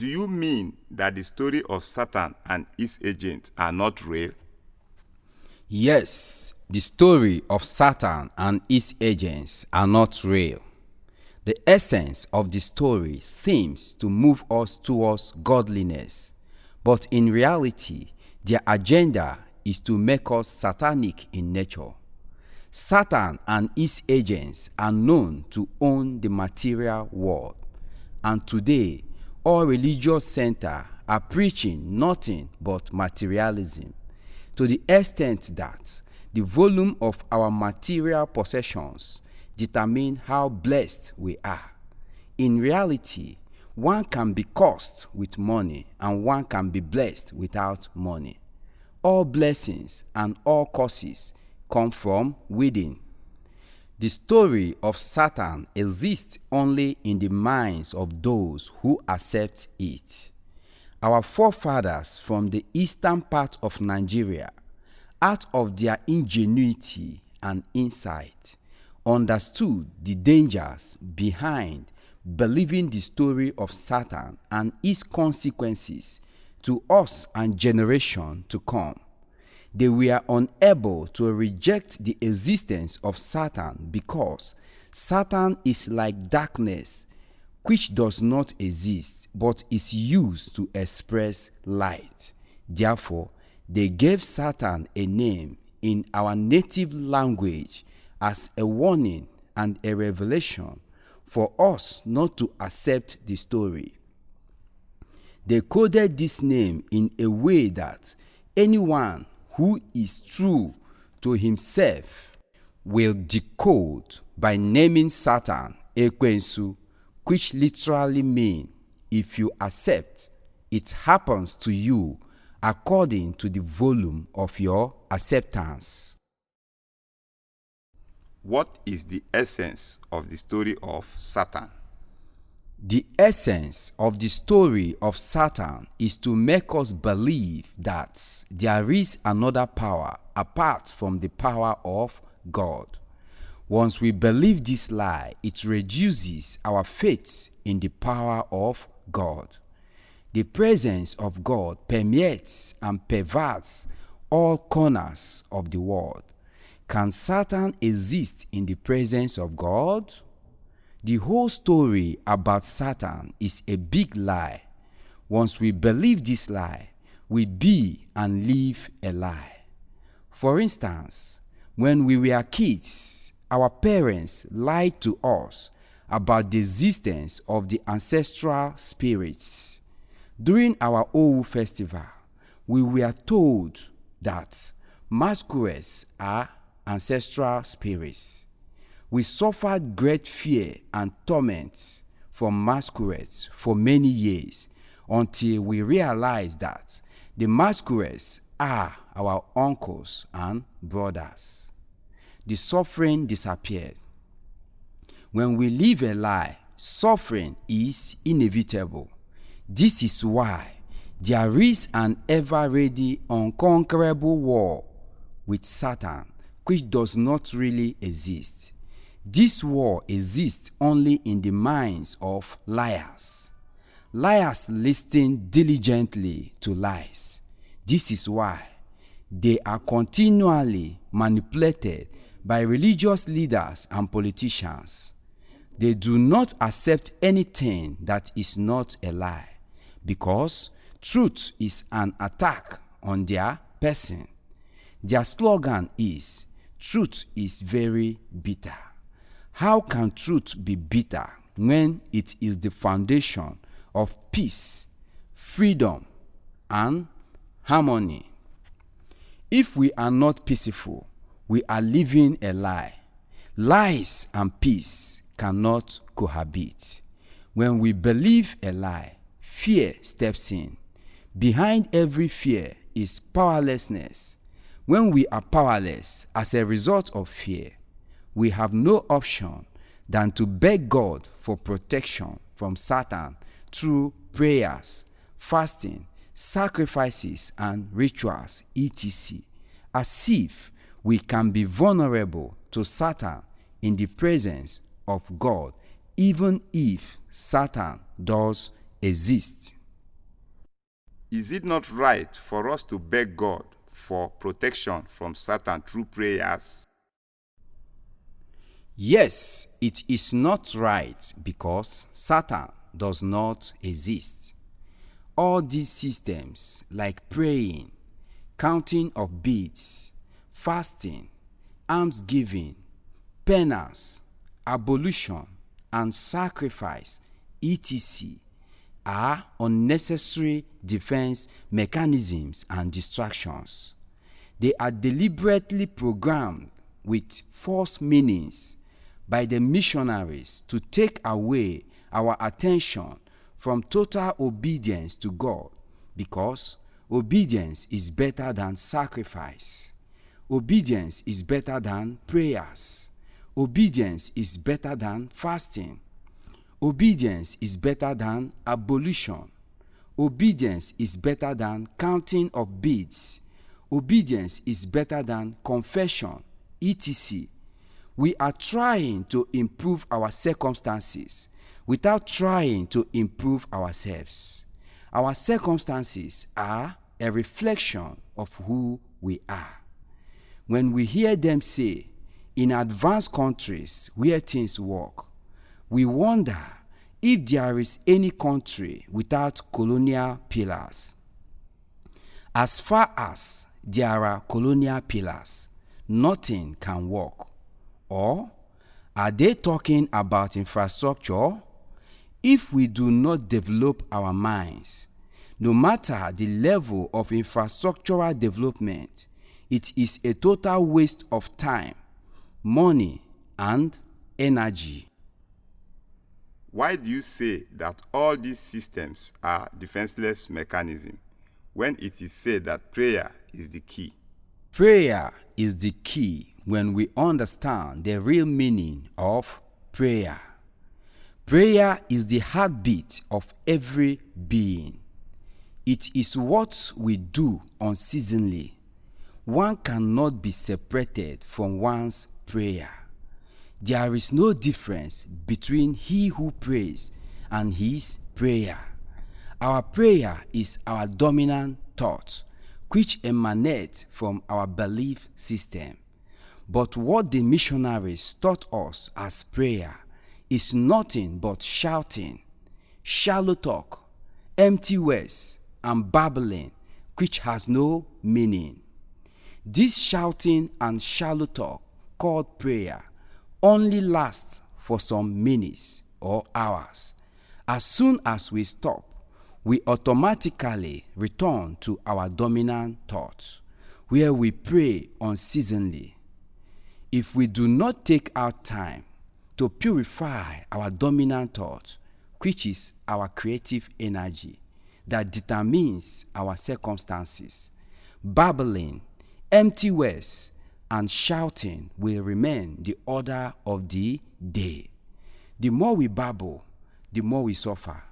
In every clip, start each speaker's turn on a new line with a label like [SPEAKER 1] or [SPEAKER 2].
[SPEAKER 1] Do you mean that the story of Satan and his agents are not real?
[SPEAKER 2] Yes, the story of Satan and his agents are not real. The essence of the story seems to move us towards godliness, but in reality, their agenda is to make us satanic in nature. Satan and his agents are known to own the material world, and today, all religious centers are preaching nothing but materialism, to the extent that the volume of our material possessions determine how blessed we are. In reality, one can be cursed with money and one can be blessed without money. All blessings and all curses come from within. The story of Satan exists only in the minds of those who accept it. Our forefathers from the eastern part of Nigeria, out of their ingenuity and insight, understood the dangers behind believing the story of Satan and its consequences to us and generations to come. They were unable to reject the existence of Satan because Satan is like darkness, which does not exist but is used to express light. Therefore, they gave Satan a name in our native language as a warning and a revelation for us not to accept the story. They coded this name in a way that anyone who is true to himself will decode by naming Satan Ekwensu, which literally means if you accept, it happens to you according to the volume of your acceptance.
[SPEAKER 1] What is the essence of the story of Satan?
[SPEAKER 2] The essence of the story of Satan is to make us believe that there is another power apart from the power of God. Once we believe this lie, it reduces our faith in the power of God. The presence of God permeates and pervades all corners of the world. Can Satan exist in the presence of God? The whole story about Satan is a big lie. Once we believe this lie, we be and live a lie. For instance, when we were kids, our parents lied to us about the existence of the ancestral spirits. During our Owu festival, we were told that masquerades are ancestral spirits. We suffered great fear and torment from masquerades for many years until we realized that the masquerades are our uncles and brothers. The suffering disappeared. When we live a lie, suffering is inevitable. This is why there is an ever-ready, unconquerable war with Satan, which does not really exist. This war exists only in the minds of liars. Liars listen diligently to lies. This is why they are continually manipulated by religious leaders and politicians. They do not accept anything that is not a lie, because truth is an attack on their person. Their slogan is, "Truth is very bitter." How can truth be bitter when it is the foundation of peace, freedom, and harmony? If we are not peaceful, we are living a lie. Lies and peace cannot cohabit. When we believe a lie, fear steps in. Behind every fear is powerlessness. When we are powerless as a result of fear, we have no option than to beg God for protection from Satan through prayers, fasting, sacrifices, and rituals, etc., as if we can be vulnerable to Satan in the presence of God, even if Satan does exist.
[SPEAKER 1] Is it not right for us to beg God for protection from Satan through prayers?
[SPEAKER 2] Yes, it is not right because Satan does not exist. All these systems like praying, counting of beads, fasting, almsgiving, penance, ablution, and sacrifice, etc., are unnecessary defense mechanisms and distractions. They are deliberately programmed with false meanings by the missionaries to take away our attention from total obedience to God, because obedience is better than sacrifice. Obedience is better than prayers. Obedience is better than fasting. Obedience is better than ablution. Obedience is better than counting of beads. Obedience is better than confession, etc. We are trying to improve our circumstances without trying to improve ourselves. Our circumstances are a reflection of who we are. When we hear them say, in advanced countries where things work, we wonder if there is any country without colonial pillars. As far as there are colonial pillars, nothing can work. Or are they talking about infrastructure? If we do not develop our minds, no matter the level of infrastructural development, it is a total waste of time, money, and energy.
[SPEAKER 1] Why do you say that all these systems are defenseless mechanisms when it is said that prayer is the key?
[SPEAKER 2] Prayer is the key when we understand the real meaning of prayer. Prayer is the heartbeat of every being. It is what we do unceasingly. One cannot be separated from one's prayer. There is no difference between he who prays and his prayer. Our prayer is our dominant thought, which emanates from our belief system. But what the missionaries taught us as prayer is nothing but shouting, shallow talk, empty words, and babbling, which has no meaning. This shouting and shallow talk, called prayer, only lasts for some minutes or hours. As soon as we stop, we automatically return to our dominant thoughts, where we pray unceasingly. If we do not take out time to purify our dominant thought, which is our creative energy that determines our circumstances, babbling, empty words, and shouting will remain the order of the day. The more we babble, the more we suffer.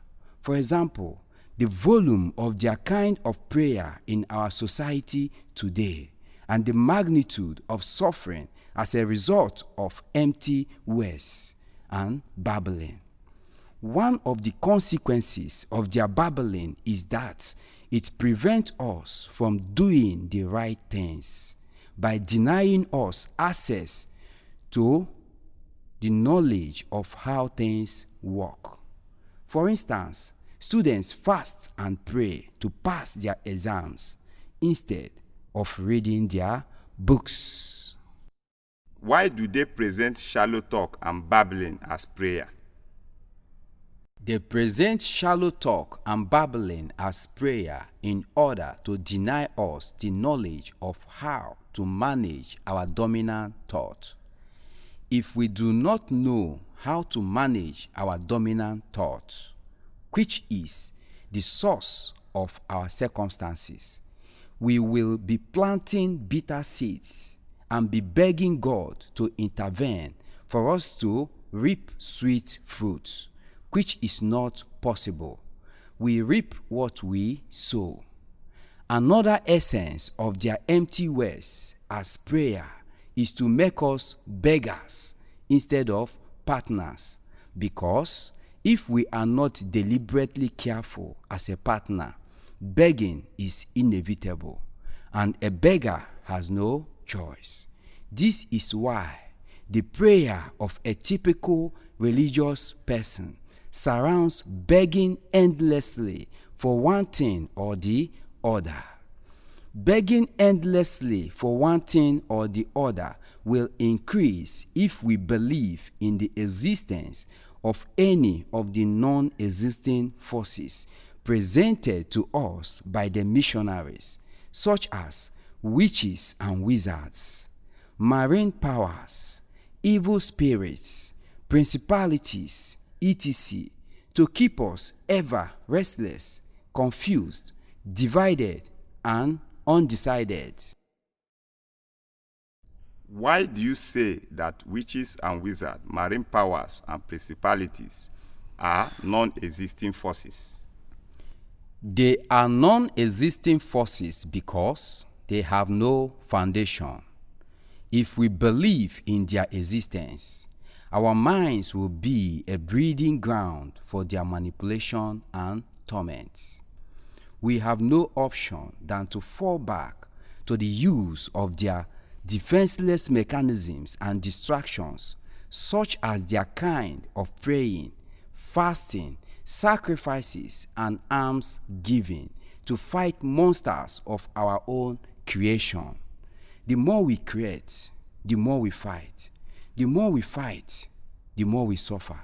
[SPEAKER 2] For example, the volume of their kind of prayer in our society today and the magnitude of suffering as a result of empty words and babbling. One of the consequences of their babbling is that it prevents us from doing the right things by denying us access to the knowledge of how things work. For instance, students fast and pray to pass their exams instead of reading their books.
[SPEAKER 1] Why do they present shallow talk and babbling as prayer?
[SPEAKER 2] They present shallow talk and babbling as prayer in order to deny us the knowledge of how to manage our dominant thought. If we do not know how to manage our dominant thought, which is the source of our circumstances, we will be planting bitter seeds and be begging God to intervene for us to reap sweet fruits, which is not possible. We reap what we sow. Another essence of their empty words as prayer is to make us beggars instead of partners, because if we are not deliberately careful as a partner, begging is inevitable, and a beggar has no choice. This is why the prayer of a typical religious person surrounds begging endlessly for one thing or the other. Begging endlessly for one thing or the other will increase if we believe in the existence of any of the non-existing forces presented to us by the missionaries, such as witches and wizards, marine powers, evil spirits, principalities, etc., to keep us ever restless, confused, divided, and undecided.
[SPEAKER 1] Why do you say that witches and wizards, marine powers, and principalities are non-existing forces?
[SPEAKER 2] They are non-existing forces because they have no foundation. If we believe in their existence, our minds will be a breeding ground for their manipulation and torment. We have no option than to fall back to the use of their defenseless mechanisms and distractions, such as their kind of praying, fasting, sacrifices, and alms giving, to fight monsters of our own creation. The more we create, the more we fight. The more we fight, the more we suffer,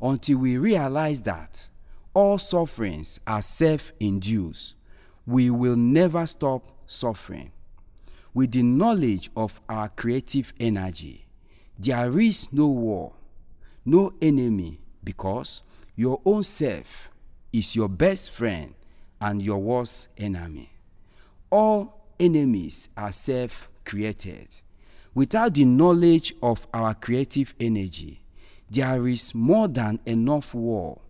[SPEAKER 2] until we realize that all sufferings are self-induced. We will never stop suffering. With the knowledge of our creative energy, there is no war, no enemy, because your own self is your best friend and your worst enemy. All enemies are self-created. Without the knowledge of our creative energy, there is more than enough war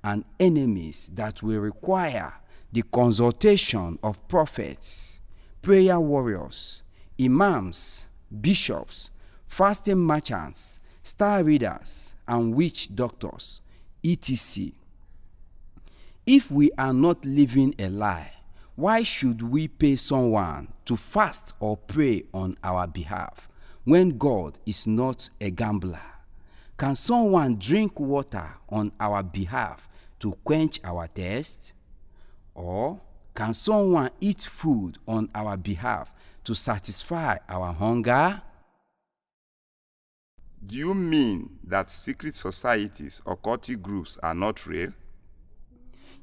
[SPEAKER 2] and enemies that will require the consultation of prophets, prayer warriors, imams, bishops, fasting merchants, star readers, and witch doctors, etc. If we are not living a lie, why should we pay someone to fast or pray on our behalf when God is not a gambler? Can someone drink water on our behalf to quench our thirst? Or can someone eat food on our behalf to satisfy our hunger?
[SPEAKER 1] Do you mean that secret societies or occultic groups are not real?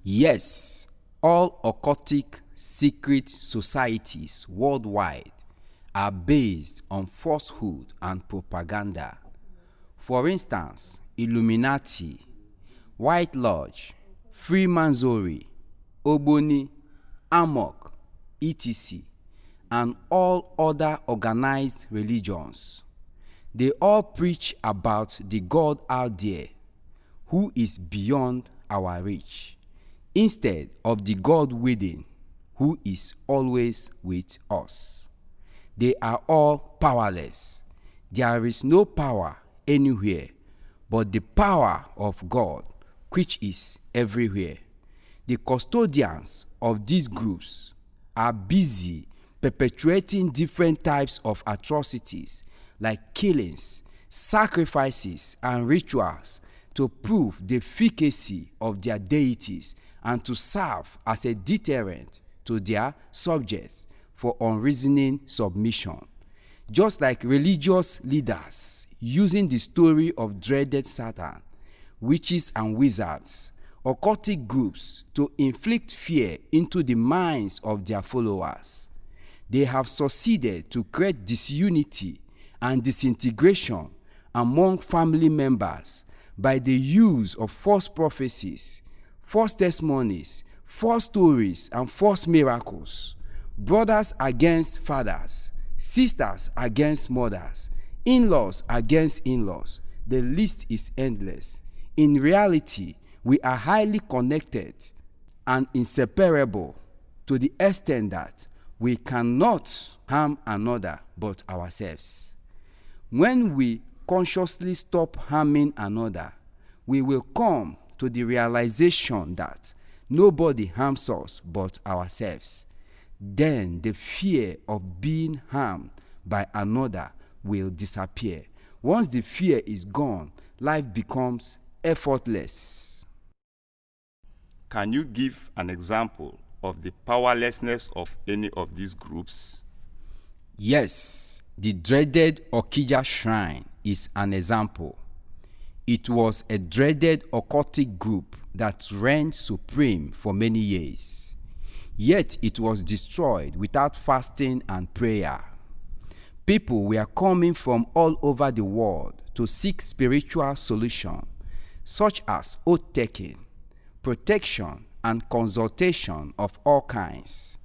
[SPEAKER 2] Yes, all occultic secret societies worldwide are based on falsehood and propaganda. For instance, Illuminati, White Lodge, Freemasonry, Ogboni, Amok, etc., and all other organized religions. They all preach about the God out there who is beyond our reach, instead of the God within who is always with us. They are all powerless. There is no power anywhere but the power of God, which is everywhere. The custodians of these groups are busy perpetuating different types of atrocities like killings, sacrifices, and rituals to prove the efficacy of their deities and to serve as a deterrent to their subjects for unreasoning submission. Just like religious leaders using the story of dreaded Satan, witches and wizards, occultic groups to inflict fear into the minds of their followers. They have succeeded to create disunity and disintegration among family members by the use of false prophecies, false testimonies, false stories, and false miracles. Brothers against fathers, sisters against mothers, in-laws against in-laws. The list is endless. In reality, we are highly connected and inseparable to the extent that we cannot harm another but ourselves. When we consciously stop harming another, we will come to the realization that Nobody harms us but ourselves. Then the fear of being harmed by another will disappear. Once the fear is gone, life becomes effortless.
[SPEAKER 1] Can you give an example of the powerlessness of any of these groups?
[SPEAKER 2] Yes, the dreaded Okija shrine is an example. It was a dreaded occultic group that reigned supreme for many years. Yet it was destroyed without fasting and prayer. People were coming from all over the world to seek spiritual solutions, such as oath-taking, protection, and consultation of all kinds.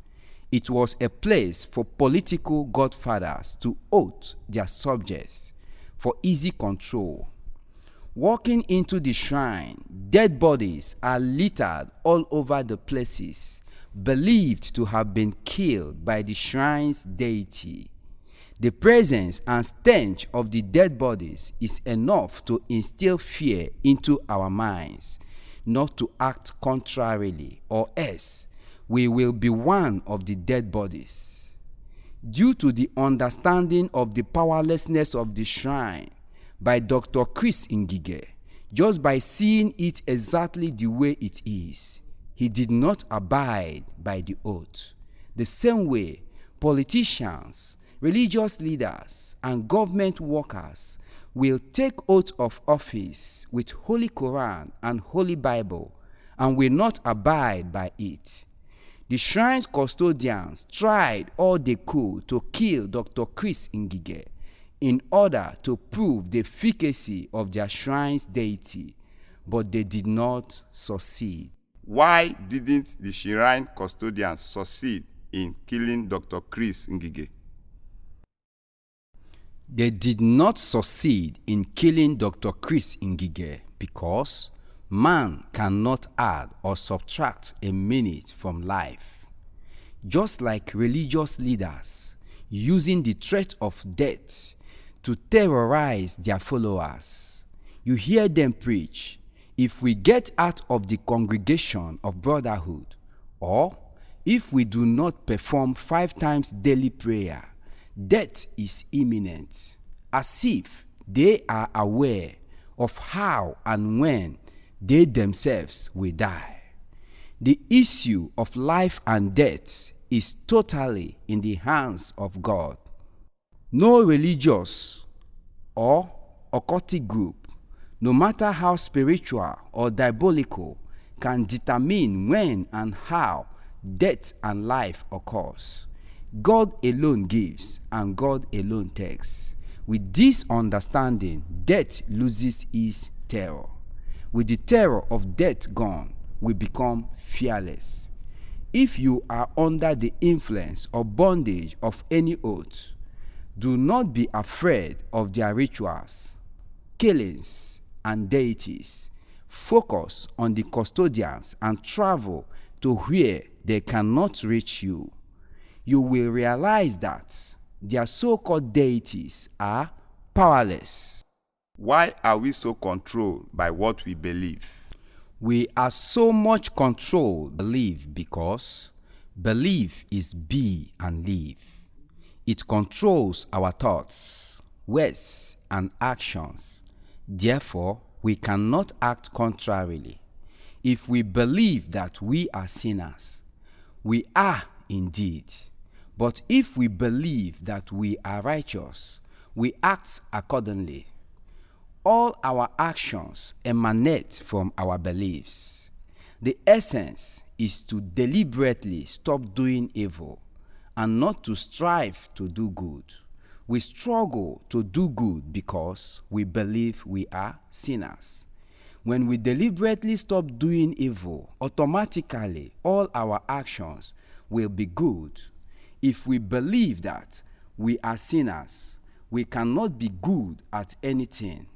[SPEAKER 2] It was a place for political godfathers to oath their subjects for easy control. Walking into the shrine, dead bodies are littered all over the places, believed to have been killed by the shrine's deity. The presence and stench of the dead bodies is enough to instill fear into our minds, not to act contrarily, or else we will be one of the dead bodies. Due to the understanding of the powerlessness of the shrine by Dr. Chris Ngige, just by seeing it exactly the way it is, he did not abide by the oath. The same way, politicians, religious leaders, and government workers will take oath of office with Holy Quran and Holy Bible and will not abide by it. The shrine's custodians tried all they could to kill Dr. Chris Ngige in order to prove the efficacy of their shrine's deity, but they did not succeed.
[SPEAKER 1] Why didn't the shrine custodians succeed in killing Dr. Chris Ngige?
[SPEAKER 2] They did not succeed in killing Dr. Chris Ngige because man cannot add or subtract a minute from life. Just like religious leaders using the threat of death to terrorize their followers, you hear them preach, if we get out of the congregation of brotherhood, or if we do not perform 5 times daily prayer, death is imminent, as if they are aware of how and when they themselves will die. The issue of life and death is totally in the hands of God. No religious or occultic group, no matter how spiritual or diabolical, can determine when and how death and life occurs. God alone gives and God alone takes. With this understanding, death loses its terror. With the terror of death gone, we become fearless. If you are under the influence or bondage of any oath, do not be afraid of their rituals, killings, and deities. Focus on the custodians and travel to where they cannot reach you. You will realize that their so-called deities are powerless.
[SPEAKER 1] Why are we so controlled by what we believe?
[SPEAKER 2] We are so much controlled by belief because belief is be and live. It controls our thoughts, words, and actions. Therefore, we cannot act contrarily. If we believe that we are sinners, we are indeed. But if we believe that we are righteous, we act accordingly. All our actions emanate from our beliefs. The essence is to deliberately stop doing evil and not to strive to do good. We struggle to do good because we believe we are sinners. When we deliberately stop doing evil, automatically all our actions will be good. If we believe that we are sinners, we cannot be good at anything.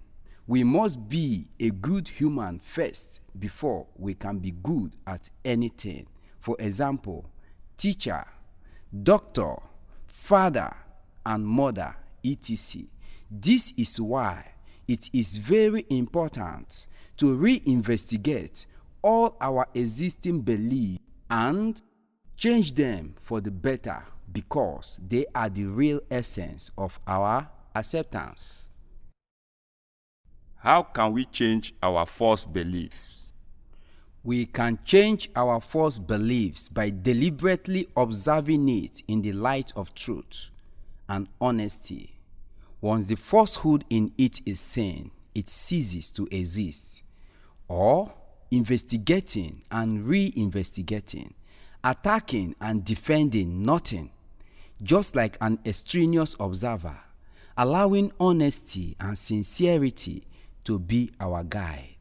[SPEAKER 2] We must be a good human first before we can be good at anything. For example, teacher, doctor, father, and mother, etc. This is why it is very important to reinvestigate all our existing beliefs and change them for the better because they are the real essence of our acceptance.
[SPEAKER 1] How can we change our false beliefs?
[SPEAKER 2] We can change our false beliefs by deliberately observing it in the light of truth and honesty. Once the falsehood in it is seen, it ceases to exist. Or investigating and re-investigating, attacking and defending nothing, just like an extraneous observer, allowing honesty and sincerity to be our guide.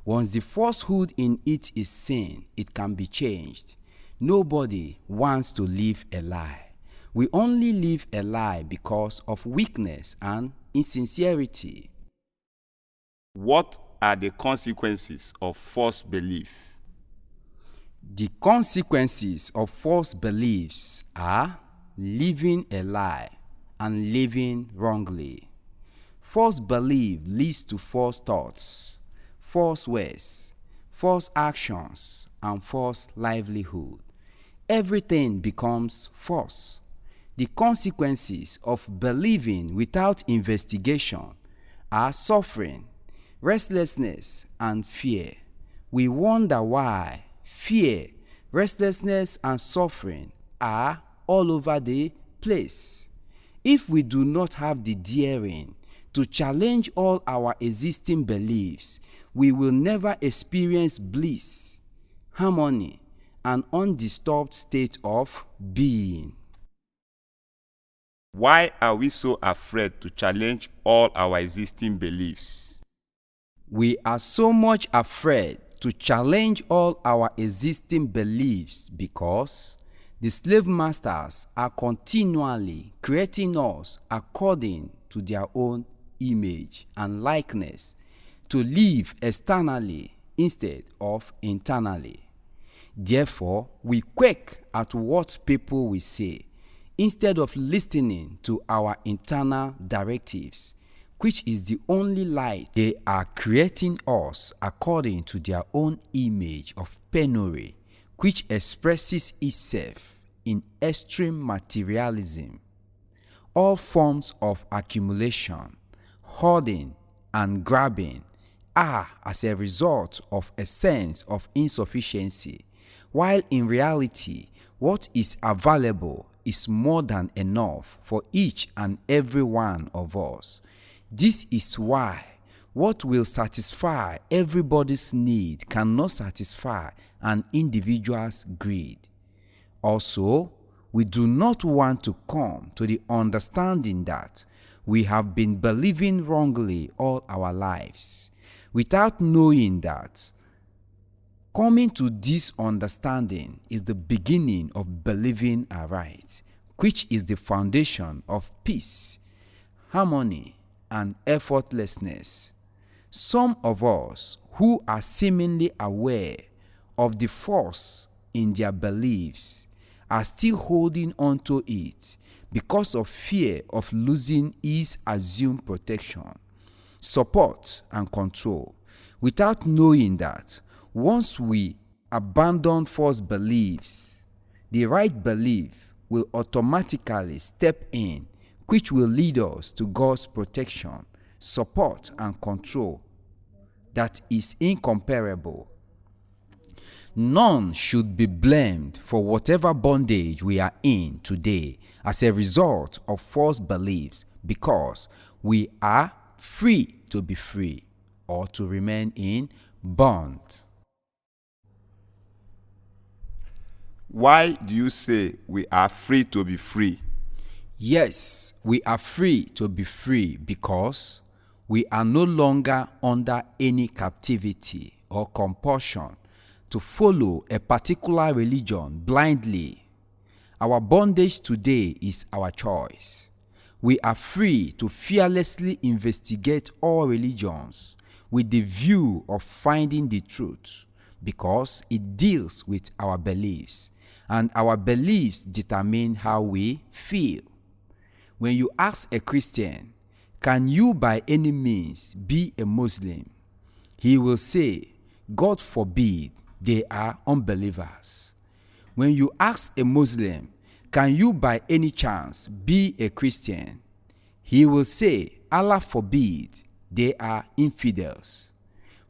[SPEAKER 2] Once the falsehood in it is seen, it can be changed. Nobody wants to live a lie. We only live a lie because of weakness and insincerity.
[SPEAKER 1] What are the consequences of false belief?
[SPEAKER 2] The consequences of false beliefs are living a lie and living wrongly. False belief leads to false thoughts, false words, false actions, and false livelihood. Everything becomes false. The consequences of believing without investigation are suffering, restlessness, and fear. We wonder why fear, restlessness, and suffering are all over the place. If we do not have the daring to challenge all our existing beliefs, we will never experience bliss, harmony, and undisturbed state of being.
[SPEAKER 1] Why are we so afraid to challenge all our existing beliefs?
[SPEAKER 2] We are so much afraid to challenge all our existing beliefs because the slave masters are continually creating us according to their own image and likeness to live externally instead of internally. Therefore, we quake at what people will say instead of listening to our internal directives, which is the only light. They are creating us according to their own image of penury, which expresses itself in extreme materialism. All forms of accumulation, hoarding, and grabbing are as a result of a sense of insufficiency, while in reality, what is available is more than enough for each and every one of us. This is why what will satisfy everybody's need cannot satisfy an individual's greed. Also, we do not want to come to the understanding that we have been believing wrongly all our lives, without knowing that coming to this understanding is the beginning of believing aright, which is the foundation of peace, harmony, and effortlessness. Some of us who are seemingly aware of the force in their beliefs are still holding on to it because of fear of losing its assumed protection, support, and control, without knowing that once we abandon false beliefs, the right belief will automatically step in, which will lead us to God's protection, support, and control that is incomparable. None should be blamed for whatever bondage we are in today as a result of false beliefs, because we are free to be free or to remain in bond.
[SPEAKER 1] Why do you say we are free to be free?
[SPEAKER 2] Yes, we are free to be free because we are no longer under any captivity or compulsion to follow a particular religion blindly. Our bondage today is our choice. We are free to fearlessly investigate all religions with the view of finding the truth, because it deals with our beliefs, and our beliefs determine how we feel. When you ask a Christian, "Can you by any means be a Muslim?" he will say, "God forbid they are unbelievers. When you ask a Muslim, can you by any chance be a Christian? He will say, Allah forbid, they are infidels.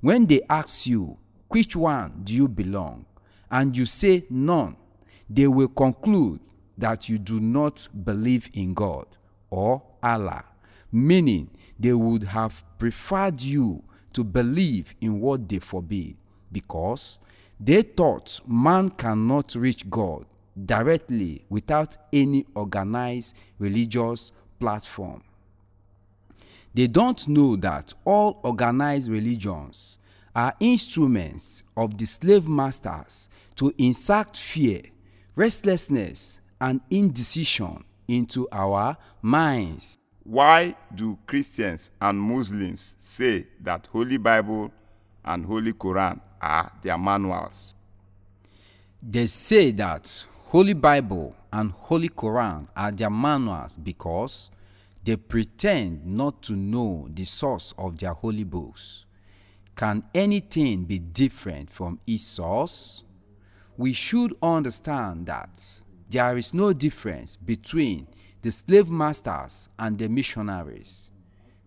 [SPEAKER 2] When they ask you, which one do you belong? And you say none, they will conclude that you do not believe in God or Allah, meaning they would have preferred you to believe in what they forbid, because they thought man cannot reach God directly without any organized religious platform. They don't know that all organized religions are instruments of the slave masters to insert fear, restlessness, and indecision into our minds.
[SPEAKER 1] Why do Christians and Muslims say that Holy Bible and Holy Quran are their manuals?
[SPEAKER 2] They say that Holy Bible and Holy Quran are their manuals because they pretend not to know the source of their holy books. Can anything be different from its source? We should understand that there is no difference between the slave masters and the missionaries.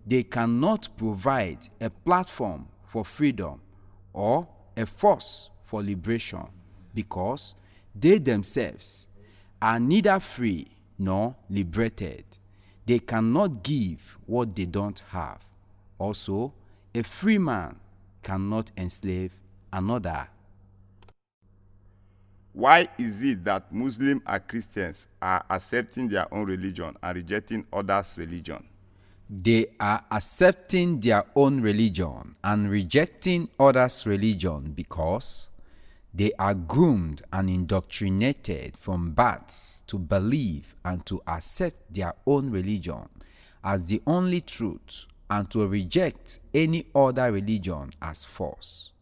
[SPEAKER 2] They cannot provide a platform for freedom or a force for liberation because they themselves are neither free nor liberated. They cannot give what they don't have. Also, a free man cannot enslave another.
[SPEAKER 1] Why is it that Muslims and Christians are accepting their own religion and rejecting others' religion?
[SPEAKER 2] They are accepting their own religion and rejecting others' religion because they are groomed and indoctrinated from birth to believe and to accept their own religion as the only truth and to reject any other religion as false.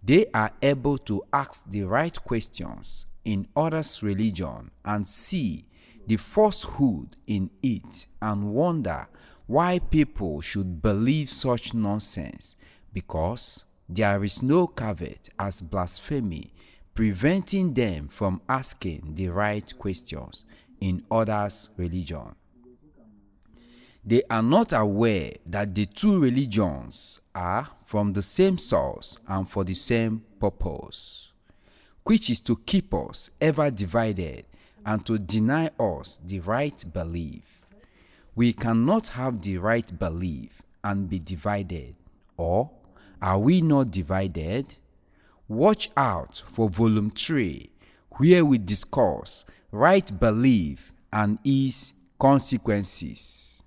[SPEAKER 2] They are able to ask the right questions in others' religion and see the falsehood in it and wonder why people should believe such nonsense, because there is no caveat as blasphemy preventing them from asking the right questions in others' religion. They are not aware that the two religions are from the same source and for the same purpose, which is to keep us ever divided and to deny us the right belief. We cannot have the right belief and be divided, or are we not divided? Watch out for volume 3, where we discuss right belief and its consequences.